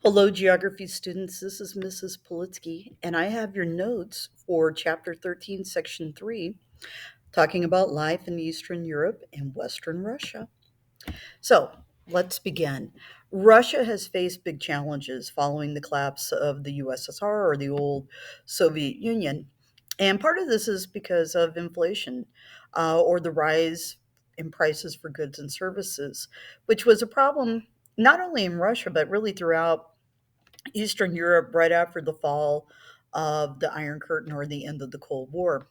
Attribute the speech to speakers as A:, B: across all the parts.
A: Hello, geography students. This is Mrs. Politsky, and I have your notes for Chapter 13, Section 3, talking about life in Eastern Europe and Western Russia. So, let's begin. Russia has faced big challenges following the collapse of the USSR or the old Soviet Union. And part of this is because of inflation or the rise in prices for goods and services, which was a problem not only in Russia, but really throughout Eastern Europe right after the fall of the Iron Curtain or the end of the Cold War.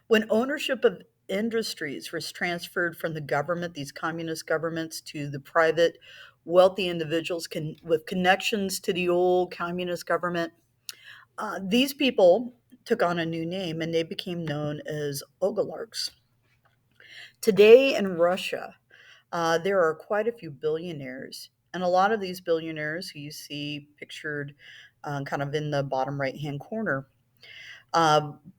A: When ownership of industries was transferred from the government, these communist governments, to the private, wealthy individuals with connections to the old communist government, these people took on a new name and they became known as oligarchs. Today in Russia, there are quite a few billionaires, and a lot of these billionaires who you see pictured kind of in the bottom right hand corner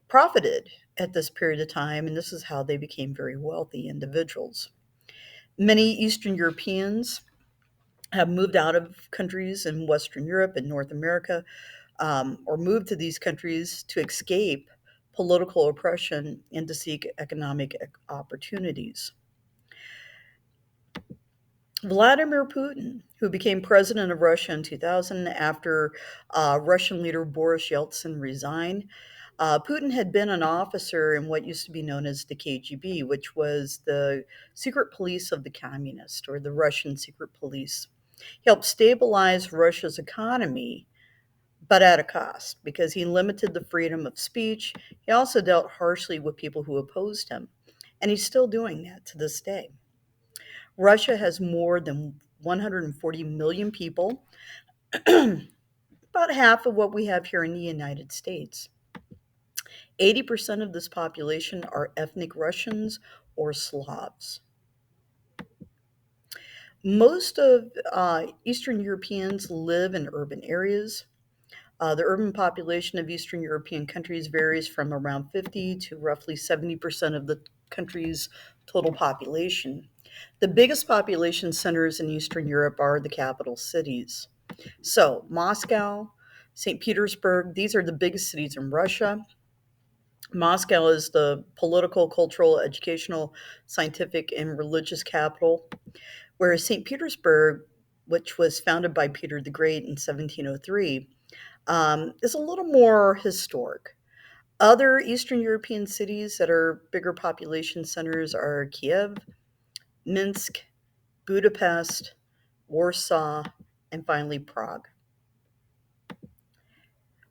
A: profited at this period of time, and this is how they became very wealthy individuals. Many Eastern Europeans have moved out of countries in Western Europe and North America, or moved to these countries to escape political oppression and to seek economic opportunities. Vladimir Putin, who became president of Russia in 2000 after Russian leader Boris Yeltsin resigned. Putin had been an officer in what used to be known as the KGB, which was the secret police of the communists or the Russian secret police. He helped stabilize Russia's economy, but at a cost because he limited the freedom of speech. He also dealt harshly with people who opposed him, and he's still doing that to this day. Russia has more than 140 million people, about half of what we have here in the United States. 80% of this population are ethnic Russians or Slavs. Most of Eastern Europeans live in urban areas. The urban population of Eastern European countries varies from around 50 to roughly 70% of the country's total population. The biggest population centers in Eastern Europe are the capital cities. So, Moscow, St. Petersburg, these are the biggest cities in Russia. Moscow is the political, cultural, educational, scientific, and religious capital, whereas St. Petersburg, which was founded by Peter the Great in 1703, is a little more historic. Other Eastern European cities that are bigger population centers are Kiev, Minsk, Budapest, Warsaw, and finally Prague.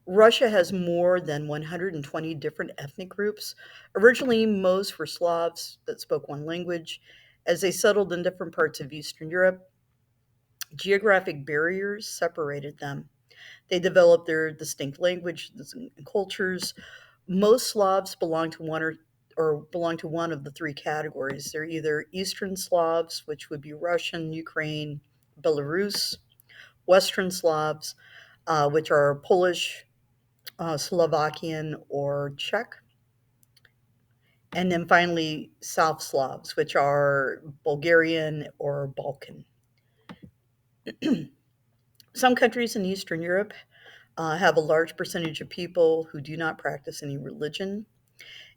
A: Russia has more than 120 different ethnic groups. Originally, most were Slavs that spoke one language. As they settled in different parts of Eastern Europe, geographic barriers separated them. They developed their distinct languages and cultures. Most Slavs belong to or belong to one of the three categories. They're either Eastern Slavs, which would be Russian, Ukraine, Belarus; Western Slavs, which are Polish, Slovakian, or Czech; and then finally South Slavs, which are Bulgarian or Balkan. Some countries in Eastern Europe have a large percentage of people who do not practice any religion.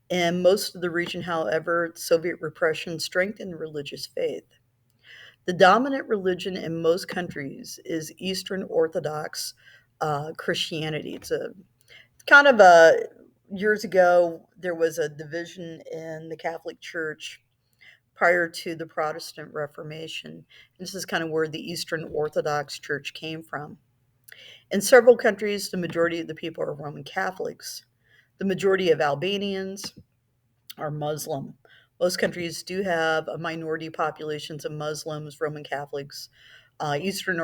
A: In most of the region, however, Soviet repression strengthened religious faith. The dominant religion in most countries is Eastern Orthodox Christianity. It's a kind of a years ago there was a division in the Catholic Church prior to the Protestant Reformation. This is kind of where the Eastern Orthodox Church came from. In several countries, the majority of the people are Roman Catholics. The majority of Albanians are Muslim. Most countries do have a minority populations of Muslims, Roman Catholics, Eastern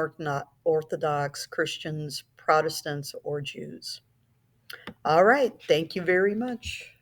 A: Orthodox Christians, Protestants, or Jews. All right, thank you very much.